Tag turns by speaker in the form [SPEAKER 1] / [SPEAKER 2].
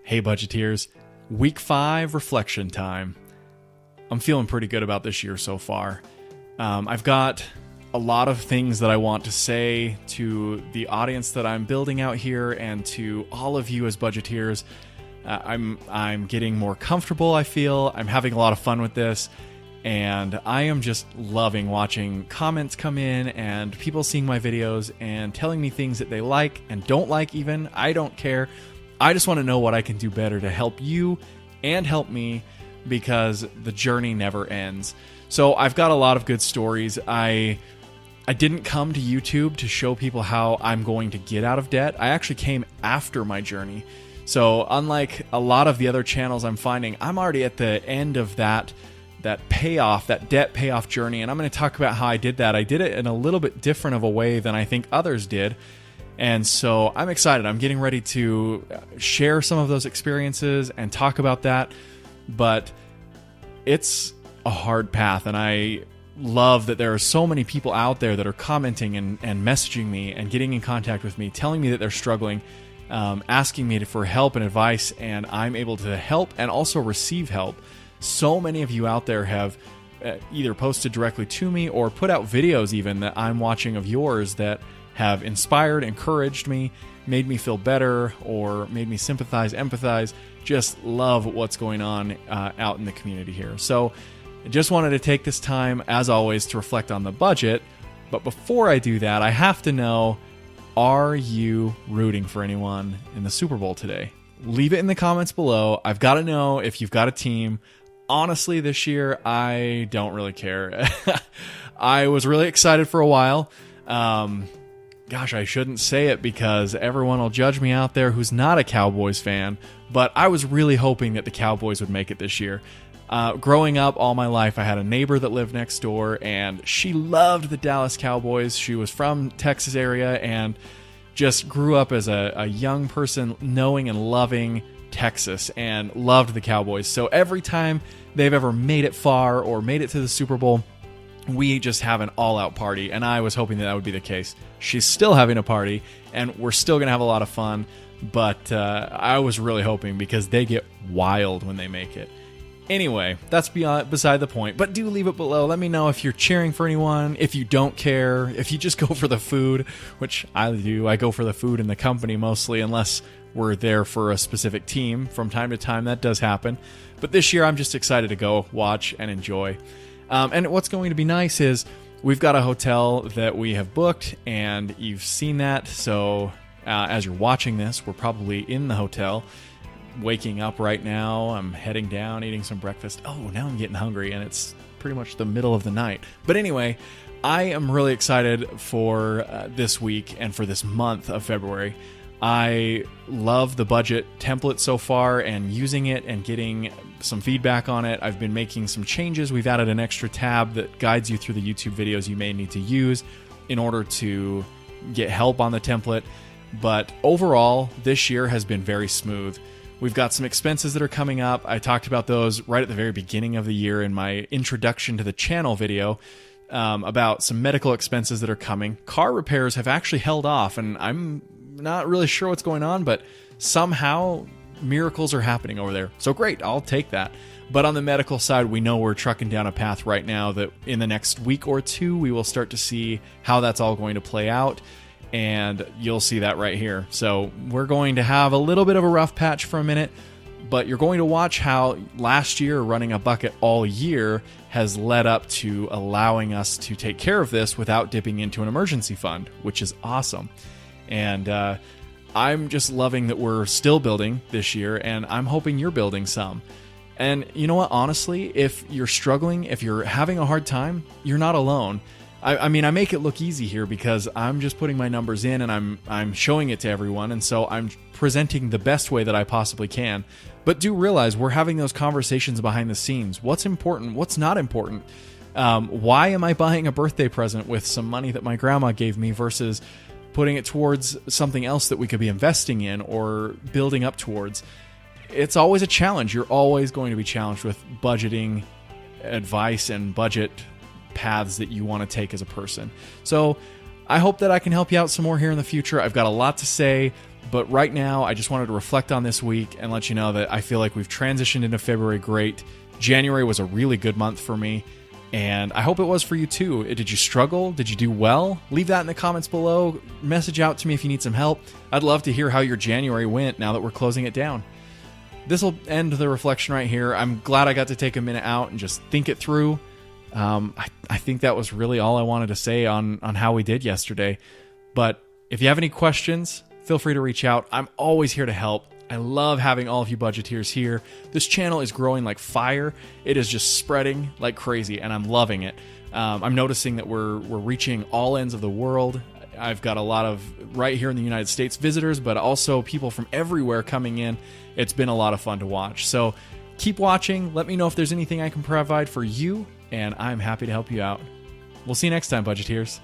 [SPEAKER 1] Hey Budgeteers, week 5 reflection time. I'm feeling pretty good about this year so far. I've got a lot of things that I want to say to the audience that I'm building out here and to all of you as Budgeteers. I'm getting more comfortable, I feel. I'm having a lot of fun with this. And I am just loving watching comments come in and people seeing my videos and telling me things that they like and don't like even. I don't care. I just want to know what I can do better to help you and help me because the journey never ends. So I've got a lot of good stories. I didn't come to YouTube to show people how I'm going to get out of debt. I actually came after my journey. So unlike a lot of the other channels I'm finding, I'm already at the end of that payoff, that debt payoff journey. And I'm going to talk about how I did that. I did it in a little bit different of a way than I think others did. And so I'm excited. I'm getting ready to share some of those experiences and talk about that. But it's a hard path. And I love that there are so many people out there that are commenting and messaging me and getting in contact with me, telling me that they're struggling, asking me for help and advice. And I'm able to help and also receive help. So many of you out there have either posted directly to me or put out videos even that I'm watching of yours that have inspired, encouraged me, made me feel better, or made me sympathize, empathize. Just love what's going on out in the community here. So I just wanted to take this time, as always, to reflect on the budget. But before I do that, I have to know, are you rooting for anyone in the Super Bowl today? Leave it in the comments below. I've got to know if you've got a team. Honestly, this year, I don't really care. I was really excited for a while. Gosh, I shouldn't say it because everyone will judge me out there who's not a Cowboys fan, but I was really hoping that the Cowboys would make it this year. Growing up all my life, I had a neighbor that lived next door, and she loved the Dallas Cowboys. She was from Texas area and just grew up as a young person knowing and loving Texas and loved the Cowboys. So every time they've ever made it far or made it to the Super Bowl, we just have an all-out party, and I was hoping that would be the case. She's still having a party, and we're still going to have a lot of fun, but I was really hoping because they get wild when they make it. Anyway, that's beside the point, but do leave it below. Let me know if you're cheering for anyone, if you don't care, if you just go for the food, which I do. I go for the food and the company mostly, unless we're there for a specific team. From time to time, that does happen. But this year, I'm just excited to go watch and enjoy. And what's going to be nice is we've got a hotel that we have booked, and you've seen that. So as you're watching this, we're probably in the hotel, waking up right now. I'm heading down, eating some breakfast. Oh, now I'm getting hungry, and it's pretty much the middle of the night. But anyway, I am really excited for this week and for this month of February. I love the budget template so far and using it and getting some feedback on it. I've been making some changes. We've added an extra tab that guides you through the YouTube videos you may need to use in order to get help on the template. But overall, this year has been very smooth. We've got some expenses that are coming up. I talked about those right at the very beginning of the year in my introduction to the channel video. About some medical expenses that are coming. Car repairs have actually held off, and I'm not really sure what's going on, but somehow miracles are happening over there. So great, I'll take that. But on the medical side, we know we're trucking down a path right now that in the next week or two, we will start to see how that's all going to play out, and you'll see that right here. So we're going to have a little bit of a rough patch for a minute, but you're going to watch how last year running a bucket all year has led up to allowing us to take care of this without dipping into an emergency fund, which is awesome. And I'm just loving that we're still building this year, and I'm hoping you're building some. And you know what? Honestly, if you're struggling, if you're having a hard time, you're not alone. I mean, I make it look easy here because I'm just putting my numbers in and I'm showing it to everyone, and so I'm presenting the best way that I possibly can. But do realize we're having those conversations behind the scenes. What's important? What's not important? Why am I buying a birthday present with some money that my grandma gave me versus putting it towards something else that we could be investing in or building up towards? It's always a challenge. You're always going to be challenged with budgeting advice and budget paths that you want to take as a person. So I hope that I can help you out some more here in the future. I've got a lot to say. But right now, I just wanted to reflect on this week and let you know that I feel like we've transitioned into February great. January was a really good month for me, and I hope it was for you too. Did you struggle? Did you do well? Leave that in the comments below. Message out to me if you need some help. I'd love to hear how your January went now that we're closing it down. This will end the reflection right here. I'm glad I got to take a minute out and just think it through. I think that was really all I wanted to say on how we did yesterday. But if you have any questions, feel free to reach out. I'm always here to help. I love having all of you budgeteers here. This channel is growing like fire. It is just spreading like crazy, and I'm loving it. I'm noticing that we're reaching all ends of the world. I've got a lot of right here in the United States visitors, but also people from everywhere coming in. It's been a lot of fun to watch. So keep watching. Let me know if there's anything I can provide for you, and I'm happy to help you out. We'll see you next time, budgeteers.